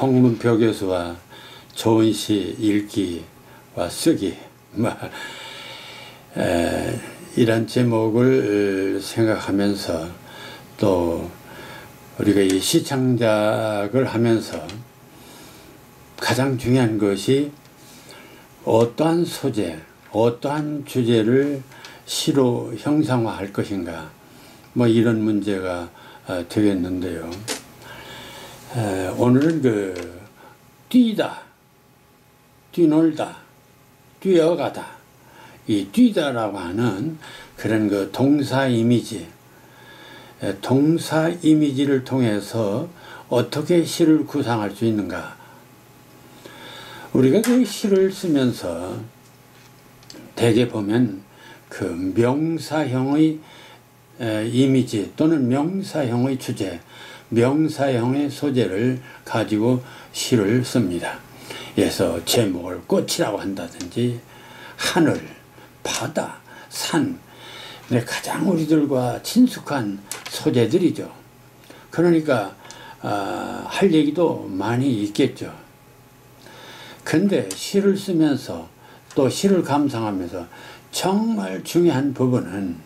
홍문표 교수와 좋은 시 읽기와 쓰기 이런 제목을 생각하면서 또 우리가 이 시창작을 하면서 가장 중요한 것이 어떠한 소재, 어떠한 주제를 시로 형상화할 것인가 이런 문제가 되겠는데요. 오늘은 뛰다, 뛰놀다, 뛰어가다, 이 뛰다라고 하는 그런 동사 이미지, 동사 이미지를 통해서 어떻게 시를 구상할 수 있는가. 우리가 그 시를 쓰면서 대개 보면 그 명사형의 이미지 또는 명사형의 주제, 명사형의 소재를 가지고 시를 씁니다. 그래서 제목을 꽃이라고 한다든지 하늘, 바다, 산, 가장 우리들과 친숙한 소재들이죠. 그러니까 할 얘기도 많이 있겠죠. 근데 시를 쓰면서 또 시를 감상하면서 정말 중요한 부분은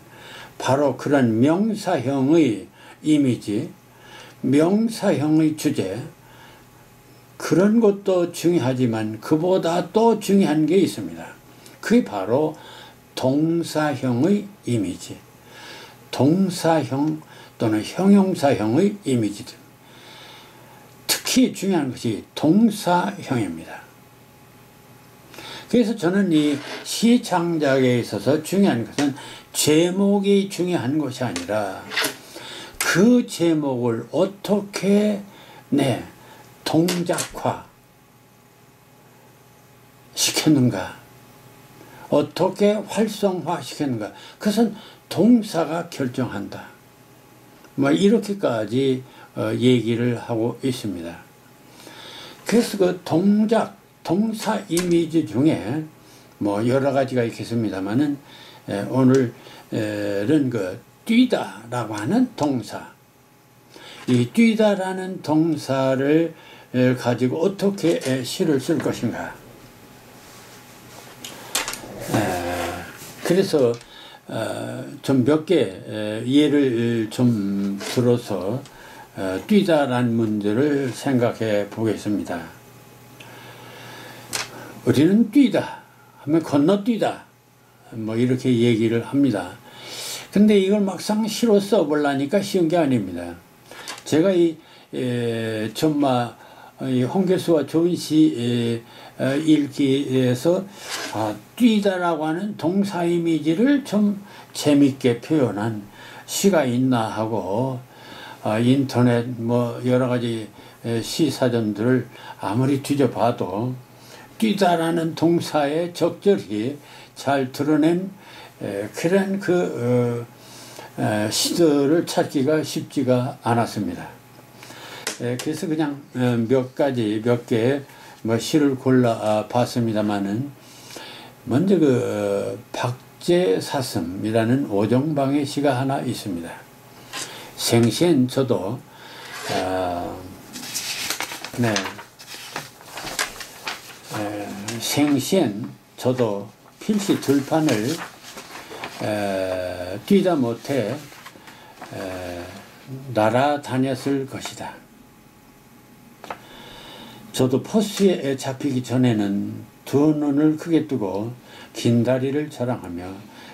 바로 그런 명사형의 이미지, 명사형의 주제, 그런 것도 중요하지만 그보다 또 중요한 게 있습니다. 그게 바로 동사형의 이미지, 동사형 또는 형용사형의 이미지들. 특히 중요한 것이 동사형입니다. 그래서 저는 이 시창작에 있어서 중요한 것은 제목이 중요한 것이 아니라 그 제목을 어떻게 동작화 시켰는가, 어떻게 활성화 시켰는가, 그것은 동사가 결정한다. 이렇게까지 얘기를 하고 있습니다. 그래서 그 동사 이미지 중에 여러 가지가 있겠습니다만은 오늘은 그 뛰다라고 하는 동사, 이 뛰다라는 동사를 가지고 어떻게 시를 쓸 것인가. 그래서 좀 몇 개 예를 좀 들어서 뛰다라는 문제를 생각해 보겠습니다. 우리는 뛰다 하면 건너뛰다 이렇게 얘기를 합니다. 근데 이걸 막상 시로 써보려니까 쉬운 게 아닙니다. 제가 이 홍 교수와 좋은 시 읽기에서 뛰다라고 하는 동사 이미지를 좀 재밌게 표현한 시가 있나 하고 인터넷 여러 가지 시사전들을 아무리 뒤져봐도 뛰다라는 동사에 적절히 잘 드러낸 그런 시들을 찾기가 쉽지가 않았습니다. 그래서 그냥 몇 개 시를 골라 봤습니다만은 먼저 박제사슴이라는 오정방의 시가 하나 있습니다. 생시엔 저도 생시엔 저도 필시 들판을 뛰다 못해 날아다녔을 것이다. 저도 포스에 잡히기 전에는 두 눈을 크게 뜨고 긴 다리를 자랑하며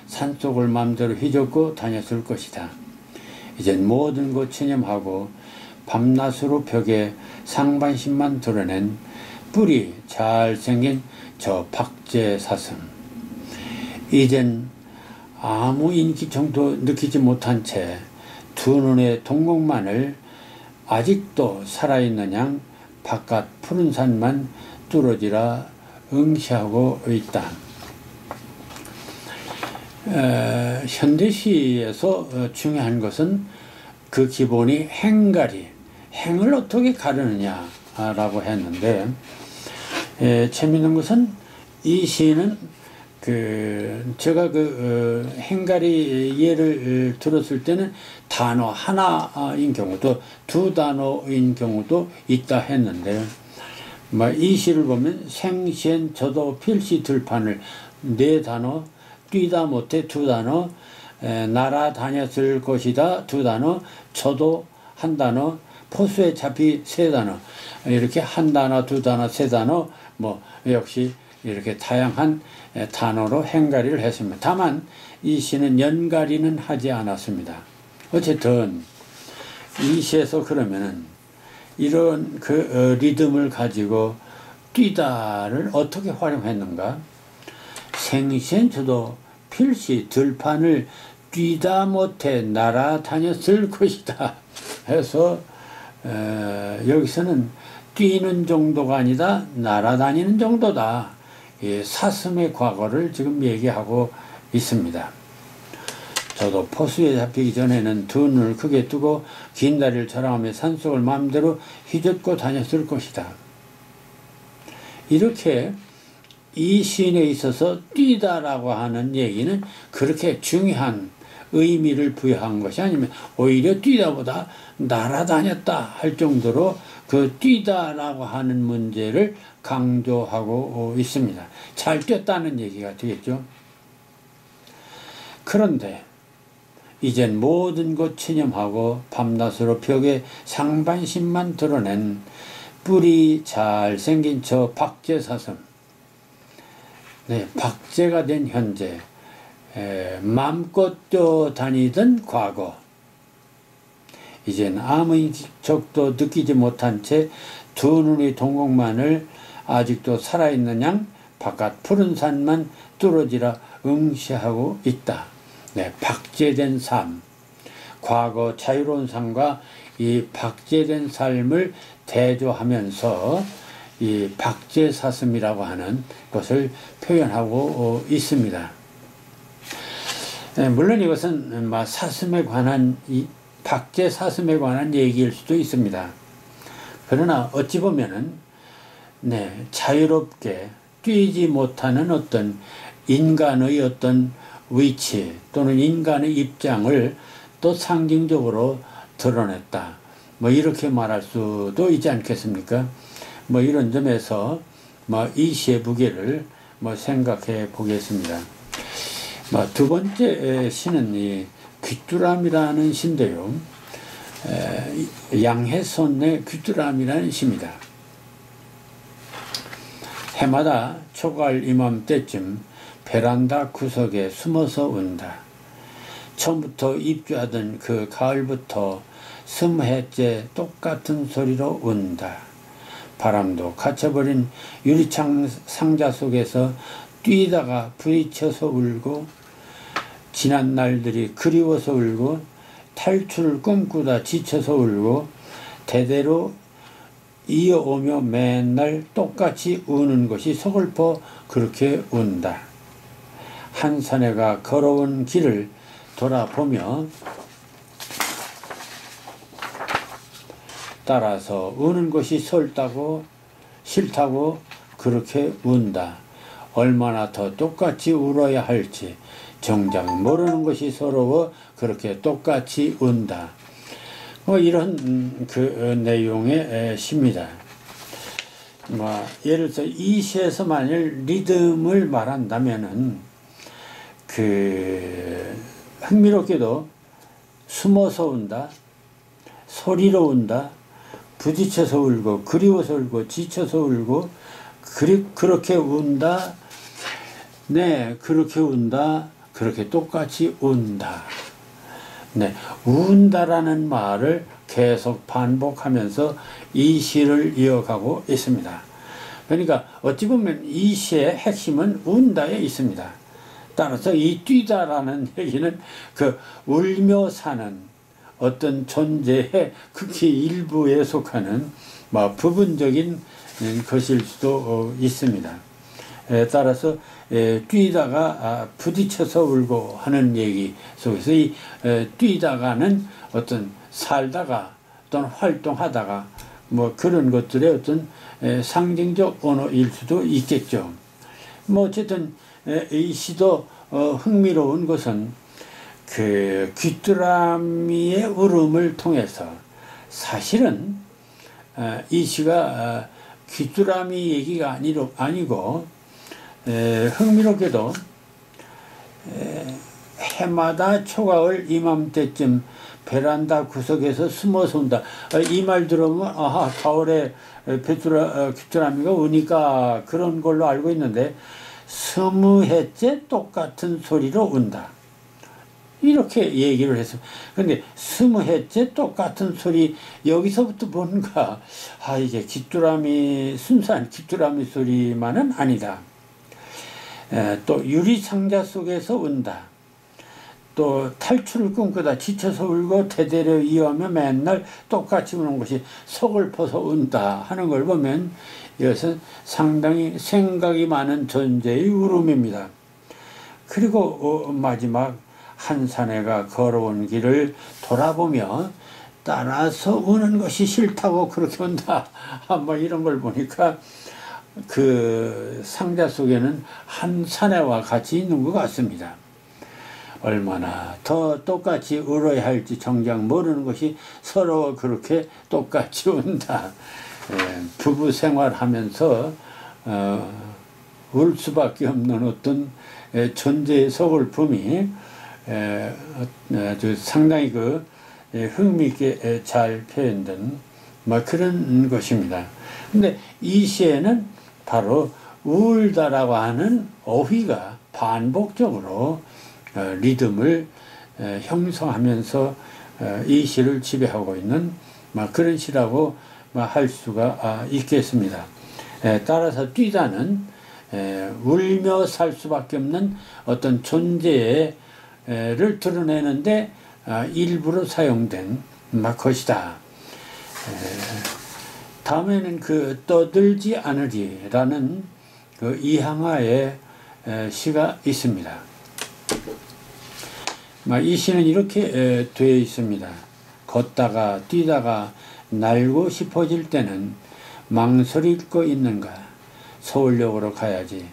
산속을 마음대로 휘젓고 다녔을 것이다. 이젠 모든 것 체념하고 밤낮으로 벽에 상반신만 드러낸 뿔이 잘생긴 저 박제사슴. 이젠 아무 인기청도 느끼지 못한 채 두 눈의 동공만을 아직도 살아있는 양 바깥 푸른 산만 뚫어지라 응시하고 있다. 현대시에서 중요한 것은 그 기본이 행가리, 행을 어떻게 가르느냐라고 했는데, 재미있는 것은 이 시는 제가 행가리 예를 들었을 때는 단어 하나인 경우도 두 단어인 경우도 있다 했는데, 이 시를 보면 생시엔 저도 필시 들판을 네 단어, 뛰다 못해 두 단어, 날아다녔을 것이다 두 단어, 저도 한 단어, 포수에 잡히 세 단어, 이렇게 한 단어, 두 단어, 세 단어, 역시 이렇게 다양한 단어로 행가리를 했습니다. 다만 이 시는 연가리는 하지 않았습니다. 어쨌든 이 시에서 그러면은 이런 리듬을 가지고 뛰다를 어떻게 활용했는가? 생시엔 저도 필시 들판을 뛰다 못해 날아다녔을 것이다 해서 여기서는 뛰는 정도가 아니다 날아다니는 정도다. 사슴의 과거를 지금 얘기하고 있습니다. 저도 포수에 잡히기 전에는 두 눈을 크게 뜨고 긴 다리를 자랑하며 산속을 마음대로 휘젓고 다녔을 것이다. 이렇게 이 시인에 있어서 뛰다라고 하는 얘기는 그렇게 중요한 의미를 부여한 것이 아니면 오히려 뛰다보다 날아다녔다 할 정도로 그 뛰다라고 하는 문제를 강조하고 있습니다. 잘 뛰었다는 얘기가 되겠죠. 그런데 이젠 모든 것 체념하고 밤낮으로 벽에 상반신만 드러낸 뿔이 잘생긴 저 박제사슴, 박제가 된 현재, 맘껏 뛰어다니던 과거, 이젠 아무 인격도 느끼지 못한 채 두 눈의 동공만을 아직도 살아있는 양 바깥 푸른 산만 뚫어지라 응시하고 있다. 박제된 삶, 과거 자유로운 삶과 이 박제된 삶을 대조하면서 이 박제사슴이라고 하는 것을 표현하고 있습니다. 물론 이것은 사슴에 관한 박제사슴에 관한 얘기일 수도 있습니다. 그러나 어찌 보면은 자유롭게 뛰지 못하는 어떤 인간의 어떤 위치 또는 인간의 입장을 또 상징적으로 드러냈다. 이렇게 말할 수도 있지 않겠습니까? 이런 점에서 이 시의 무게를 생각해 보겠습니다. 두 번째 시는 이 귀뚜라미라는 시인데요. 양해선의 귀뚜라미라는 시입니다. 해마다 초가을 이맘때쯤 베란다 구석에 숨어서 운다. 처음부터 입주하던 그 가을부터 20해째 똑같은 소리로 운다. 바람도 갇혀버린 유리창 상자 속에서 뛰다가 부딪혀서 울고, 지난 날들이 그리워서 울고, 탈출을 꿈꾸다 지쳐서 울고, 대대로 이어오며 맨날 똑같이 우는 것이 서글퍼 그렇게 운다. 한 사내가 걸어온 길을 돌아보며 따라서 우는 것이 싫다고 그렇게 운다. 얼마나 더 똑같이 울어야 할지 정작 모르는 것이 서러워 그렇게 똑같이 운다. 이런 내용의 시입니다. 예를 들어서 이 시에서 만일 리듬을 말한다면은 흥미롭게도 숨어서 운다, 소리로 운다, 부딪혀서 울고, 그리워서 울고, 지쳐서 울고, 그렇게 운다, 그렇게 운다, 그렇게 똑같이 운다. 운다라는 말을 계속 반복하면서 이 시를 이어가고 있습니다. 그러니까 어찌 보면 이 시의 핵심은 운다에 있습니다. 따라서 이 뛰다라는 얘기는 울며 사는 어떤 존재의 극히 일부에 속하는 부분적인 것일 수도 있습니다. 따라서 뛰다가 부딪혀서 울고 하는 얘기 속에서 이 뛰다가는 어떤 살다가 또는 활동하다가 그런 것들의 어떤 상징적 언어일 수도 있겠죠. 어쨌든 이 시도 흥미로운 것은 귀뚜라미의 울음을 통해서 사실은 이 시가 귀뚜라미 얘기가 아니고 흥미롭게도 해마다 초가을 이맘때쯤 베란다 구석에서 숨어서 온다. 이 말 들으면 아하 가을에 귀뚜라미가 오니까 그런 걸로 알고 있는데 20해째 똑같은 소리로 온다. 이렇게 얘기를 했어. 근데 20해째 똑같은 소리, 여기서부터 뭔가 이게 순수한 귀뚜라미 소리만은 아니다. 또 유리상자 속에서 온다. 또 탈출을 꿈꾸다 지쳐서 울고 대대로 이어며 맨날 똑같이 우는 것이 속을 퍼서 운다 하는 걸 보면 이것은 상당히 생각이 많은 존재의 울음입니다. 그리고 마지막 한 사내가 걸어온 길을 돌아보며 따라서 우는 것이 싫다고 그렇게 온다. 뭐 이런 걸 보니까 그 상자 속에는 한 사내와 같이 있는 것 같습니다. 얼마나 더 똑같이 울어야 할지 정작 모르는 것이 서로 그렇게 똑같이 운다. 부부 생활하면서 울 수밖에 없는 어떤 존재의 서글픔이 아주 상당히 흥미있게 잘 표현된 그런 것입니다. 근데 이 시에는 바로 울다라고 하는 어휘가 반복적으로 리듬을 형성하면서 이 시를 지배하고 있는 그런 시라고 할 수가 있겠습니다. 따라서 뛰다는 울며 살 수밖에 없는 어떤 존재를 드러내는데 일부러 사용된 것이다. 다음에는 떠들지 않으리라는 이항하의 시가 있습니다. 이 시는 이렇게 되어 있습니다. 걷다가 뛰다가 날고 싶어질 때는 망설일 거 있는가? 서울역으로 가야지.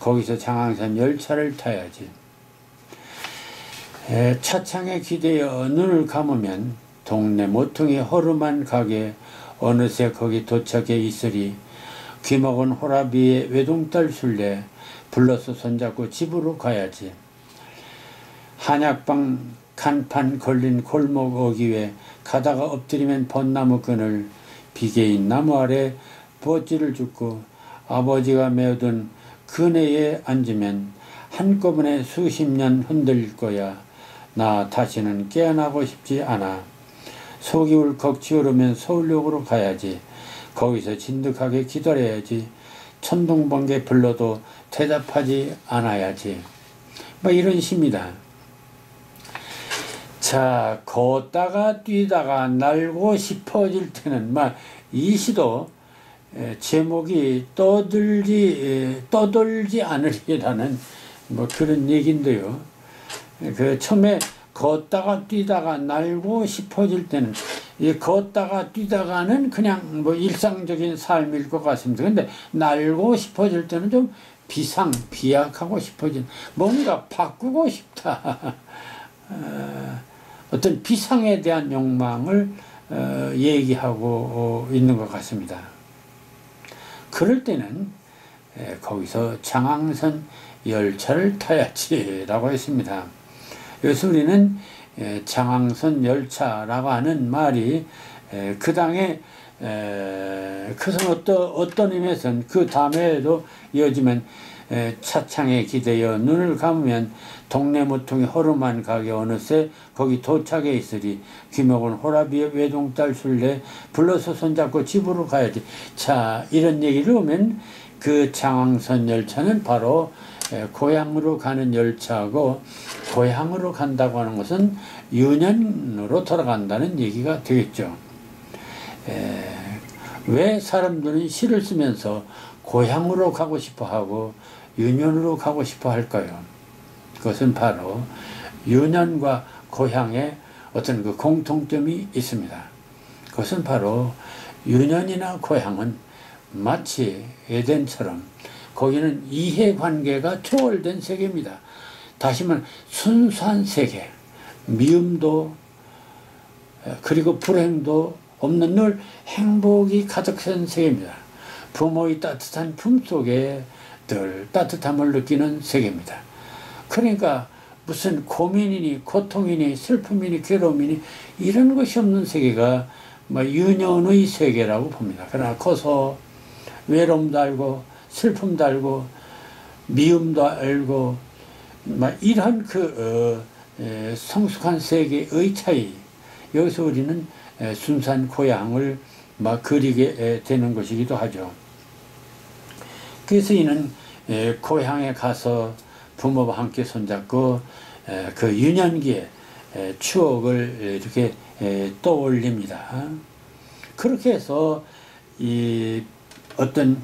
거기서 장항선 열차를 타야지. 차창에 기대어 눈을 감으면 동네 모퉁이 허름한 가게 어느새 거기 도착해 있으리. 귀먹은 호라비의 외동딸 술래 불러서 손잡고 집으로 가야지. 한약방 간판 걸린 골목 어귀에 가다가 엎드리면 벚나무 끈을 비계인 나무 아래 뻗지를 줍고 아버지가 메어둔 그네에 앉으면 한꺼번에 수십 년 흔들릴 거야. 나 다시는 깨어나고 싶지 않아. 속이 울컥 치오르면 서울역으로 가야지. 거기서 진득하게 기다려야지. 천둥번개 불러도 대답하지 않아야지. 이런 시입니다. 자, 걷다가 뛰다가 날고 싶어질 때는 이 시도 제목이 떠돌지 않으리라는 그런 얘기인데요. 처음에 걷다가 뛰다가 날고 싶어질 때는 이 걷다가 뛰다가는 그냥 일상적인 삶일 것 같습니다. 근데 날고 싶어질 때는 좀 비약하고 싶어진, 뭔가 바꾸고 싶다. 어떤 비상에 대한 욕망을 얘기하고 있는 것 같습니다. 그럴 때는 거기서 장항선 열차를 타야지라고 했습니다. 여기서 우리는 장항선 열차라고 하는 말이 그 당에 그것은 어떤 의미에서는 그 다음에도 이어지면 차창에 기대어 눈을 감으면 동네 모퉁이 허름한 가게 어느새 거기 도착해 있으리. 귀먹은 호라비의 외동딸 술래 불러서 손잡고 집으로 가야지. 자, 이런 얘기를 하면 그 장항선 열차는 바로 고향으로 가는 열차고, 고향으로 간다고 하는 것은 유년으로 돌아간다는 얘기가 되겠죠. 왜 사람들은 시를 쓰면서 고향으로 가고 싶어 하고 유년으로 가고 싶어 할까요? 그것은 바로 유년과 고향에 어떤 공통점이 있습니다. 그것은 바로 유년이나 고향은 마치 에덴처럼 거기는 이해관계가 초월된 세계입니다. 다시 말하면 순수한 세계, 미움도 그리고 불행도 없는 늘 행복이 가득한 세계입니다. 부모의 따뜻한 품 속에 늘 따뜻함을 느끼는 세계입니다. 그러니까 무슨 고민이니 고통이니 슬픔이니 괴로움이니 이런 것이 없는 세계가 유년의 세계라고 봅니다. 그러나 커서 외로움도 알고 슬픔도 알고 미움도 알고 이런 성숙한 세계의 차이, 여기서 우리는 순수한 고향을 그리게 되는 것이기도 하죠. 그래서 이는 고향에 가서 부모와 함께 손잡고 그 유년기의 추억을 이렇게 떠올립니다. 그렇게 해서 이 어떤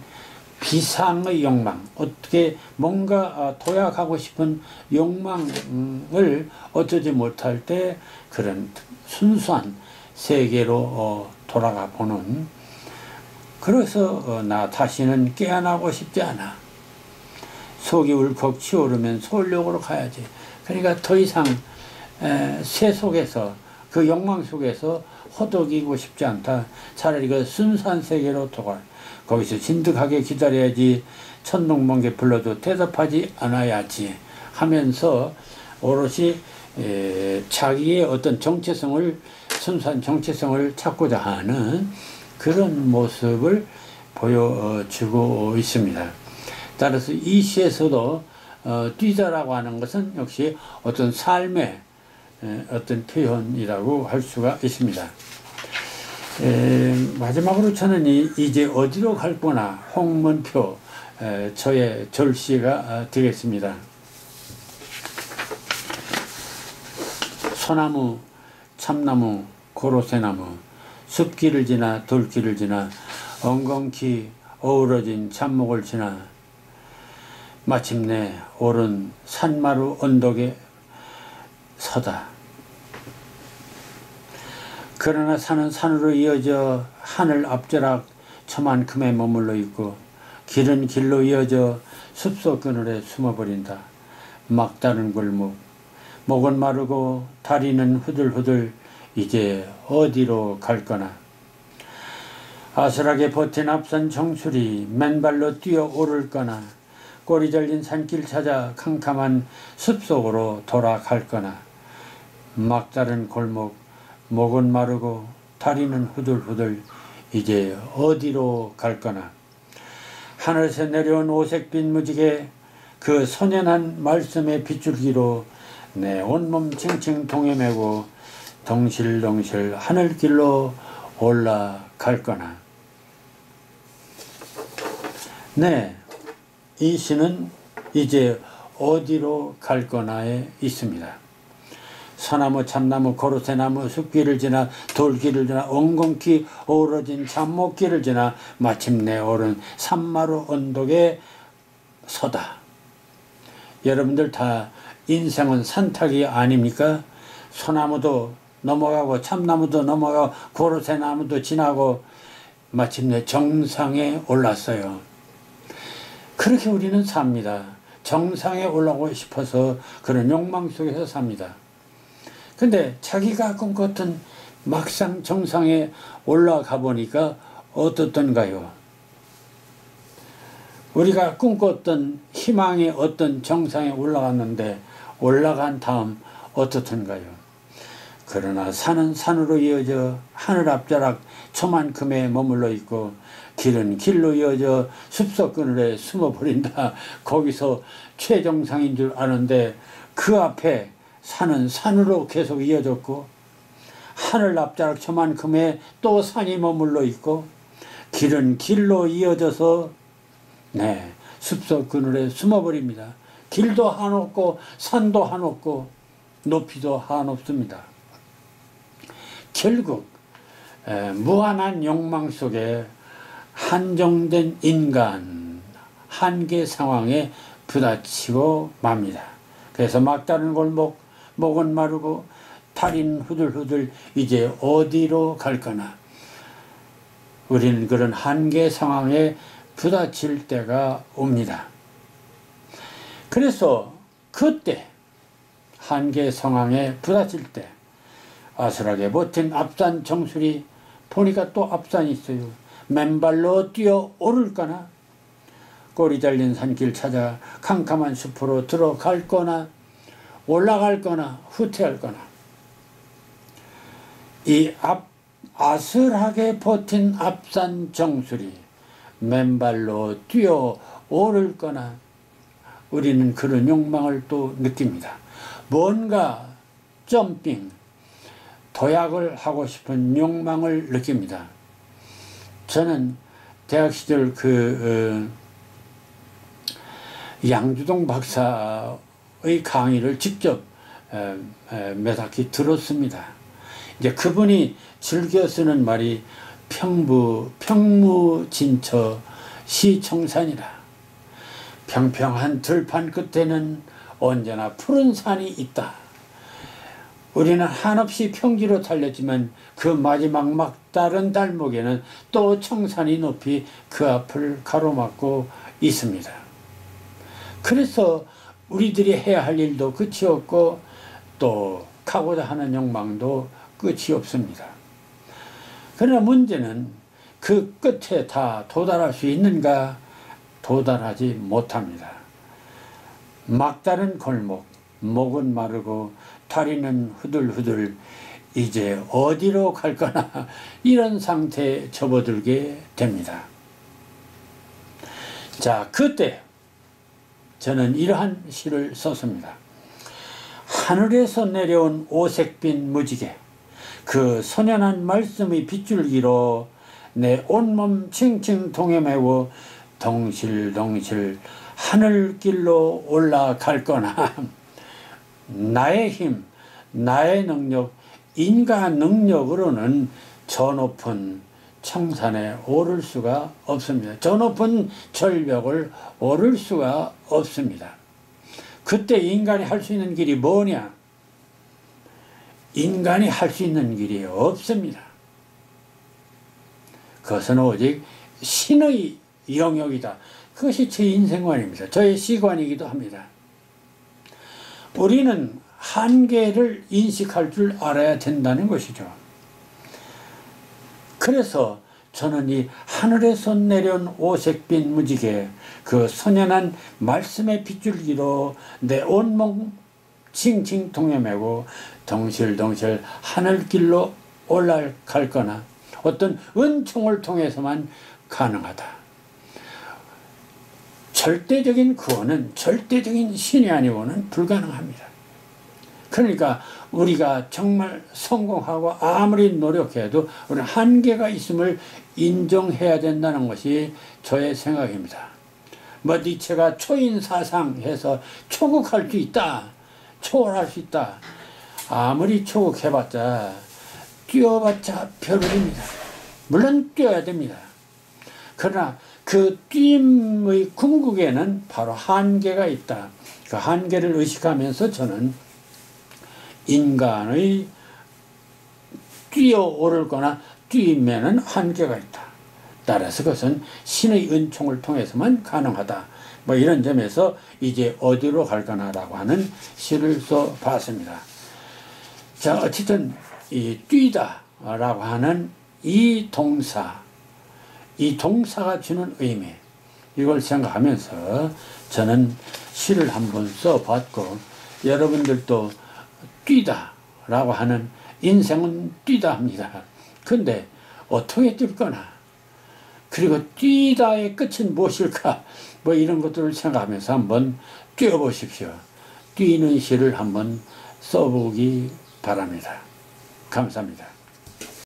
비상의 욕망, 어떻게 뭔가 도약하고 싶은 욕망을 얻지 못할 때 그런 순수한 세계로 돌아가 보는, 그래서 나 다시는 깨어나고 싶지 않아. 속이 울컥 치오르면 서울역으로 가야지. 그러니까 더 이상 새 속에서, 그 욕망 속에서 허덕이고 싶지 않다. 차라리 그 순수한 세계로 돌아가, 거기서 진득하게 기다려야지. 천둥번개 불러도 대답하지 않아야지 하면서 오롯이 자기의 어떤 정체성을, 순수한 정체성을 찾고자 하는 그런 모습을 보여주고 있습니다. 따라서 이 시에서도 뛰다라고 하는 것은 역시 어떤 삶의 어떤 표현이라고 할 수가 있습니다. 마지막으로 저는 이제 어디로 갈 거나 홍문표 저의 절시가 되겠습니다. 소나무, 참나무, 고로쇠나무, 숲길을 지나 돌길을 지나 엉겅퀴 어우러진 참목을 지나 마침내 오른 산마루 언덕에 서다. 그러나 산은 산으로 이어져 하늘 앞자락 저만큼에 머물러 있고 길은 길로 이어져 숲속 그늘에 숨어버린다. 막다른 골목, 목은 마르고 다리는 후들후들. 이제 어디로 갈 거나. 아슬하게 버틴 앞산 정수리 맨발로 뛰어오를 거나 꼬리 잘린 산길 찾아 캄캄한 숲속으로 돌아갈 거나. 막다른 골목, 목은 마르고 다리는 후들후들. 이제 어디로 갈 거나. 하늘에서 내려온 오색빛 무지개, 그 선연한 말씀의 빗줄기로 내 온몸 칭칭 동여매고 덩실덩실 하늘길로 올라갈 거나. 네, 이 시는 이제 어디로 갈 거나에 있습니다. 소나무, 참나무, 고로쇠나무, 숲길을 지나 돌길을 지나 엉겅퀴 어우러진 잠목길을 지나 마침내 오른 산마루 언덕에 서다. 여러분들 다 인생은 산타기 아닙니까? 소나무도 넘어가고 참나무도 넘어가고 고로쇠나무도 지나고 마침내 정상에 올랐어요. 그렇게 우리는 삽니다. 정상에 올라가고 싶어서 그런 욕망 속에서 삽니다. 근데 자기가 꿈꿨던 막상 정상에 올라가 보니까 어떻던가요? 우리가 꿈꿨던 희망의 어떤 정상에 올라갔는데 올라간 다음 어떻던가요? 그러나 산은 산으로 이어져 하늘 앞자락 저만큼에 머물러 있고 길은 길로 이어져 숲속 그늘에 숨어버린다. 거기서 최정상인 줄 아는데 그 앞에 산은 산으로 계속 이어졌고 하늘 앞자락 저만큼에 또 산이 머물러 있고 길은 길로 이어져서 숲속 그늘에 숨어버립니다. 길도 한없고 산도 한없고 높이도 한없습니다. 결국 무한한 욕망 속에 한정된 인간, 한계 상황에 부딪히고 맙니다. 그래서 막다른 골목, 목은 마르고 다리는 후들후들. 이제 어디로 갈 거나. 우리는 그런 한계 상황에 부딪힐 때가 옵니다. 그래서 그때 한계 상황에 부딪힐 때 아슬하게 버틴 앞산 정수리, 보니까 또 앞산이 있어요. 맨발로 뛰어 오를 거나 꼬리 달린 산길 찾아 캄캄한 숲으로 들어갈 거나 올라갈 거나 후퇴할 거나 이 아슬하게 버틴 앞산 정수리 맨발로 뛰어 오를 거나 우리는 그런 욕망을 또 느낍니다. 뭔가 점핑, 도약을 하고 싶은 욕망을 느낍니다. 저는 대학 시절 양주동 박사의 강의를 직접 몇 학기 들었습니다. 이제 그분이 즐겨 쓰는 말이 평무진처 시청산이라. 평평한 들판 끝에는 언제나 푸른 산이 있다. 우리는 한없이 평지로 달렸지만 그 마지막 막다른 달목에는 또 청산이 높이 그 앞을 가로막고 있습니다. 그래서 우리들이 해야 할 일도 끝이 없고 또 가고자 하는 욕망도 끝이 없습니다. 그러나 문제는 그 끝에 다 도달할 수 있는가? 도달하지 못합니다. 막다른 골목, 목은 마르고 다리는 후들후들 이제 어디로 갈 거나 이런 상태에 접어들게 됩니다. 자, 그때 저는 이러한 시를 썼습니다. 하늘에서 내려온 오색빛 무지개, 그 선연한 말씀의 빗줄기로 내 온몸 칭칭 동여매고 덩실덩실 하늘길로 올라갈 거나 나의 힘, 나의 능력, 인간 능력으로는 저 높은 청산에 오를 수가 없습니다. 저 높은 절벽을 오를 수가 없습니다. 그때 인간이 할 수 있는 길이 뭐냐? 인간이 할 수 있는 길이 없습니다. 그것은 오직 신의 영역이다. 그것이 제 인생관입니다. 저의 시관이기도 합니다. 우리는 한계를 인식할 줄 알아야 된다는 것이죠. 그래서 저는 이 하늘에서 내려온 오색빛 무지개, 그 선연한 말씀의 빗줄기로 내 온몸 칭칭 동여매고 덩실덩실 하늘길로 올라갈 거나 어떤 은총을 통해서만 가능하다. 절대적인 구원은 절대적인 신이 아니고는 불가능합니다. 그러니까 우리가 정말 성공하고 아무리 노력해도 우리는 한계가 있음을 인정해야 된다는 것이 저의 생각입니다. 뭐 니체가 초인사상해서 초국할 수 있다, 초월할 수 있다. 아무리 초국해봤자 뛰어봤자 별입니다. 물론 뛰어야 됩니다. 그러나 그 뛰임의 궁극에는 바로 한계가 있다. 그 한계를 의식하면서 저는 인간의 뛰어오를 거나 뛰면은 한계가 있다. 따라서 그것은 신의 은총을 통해서만 가능하다. 뭐 이런 점에서 이제 어디로 갈까나라고 하는 시를 써봤습니다. 자, 어쨌든 이 뛰다라고 하는 이 동사가 주는 의미, 이걸 생각하면서 저는 시를 한번 써봤고, 여러분들도 뛰다라고 하는, 인생은 뛰다 합니다. 근데 어떻게 뛸 거나, 그리고 뛰다의 끝은 무엇일까, 뭐 이런 것들을 생각하면서 한번 뛰어보십시오. 뛰는 시를 한번 써보기 바랍니다. 감사합니다.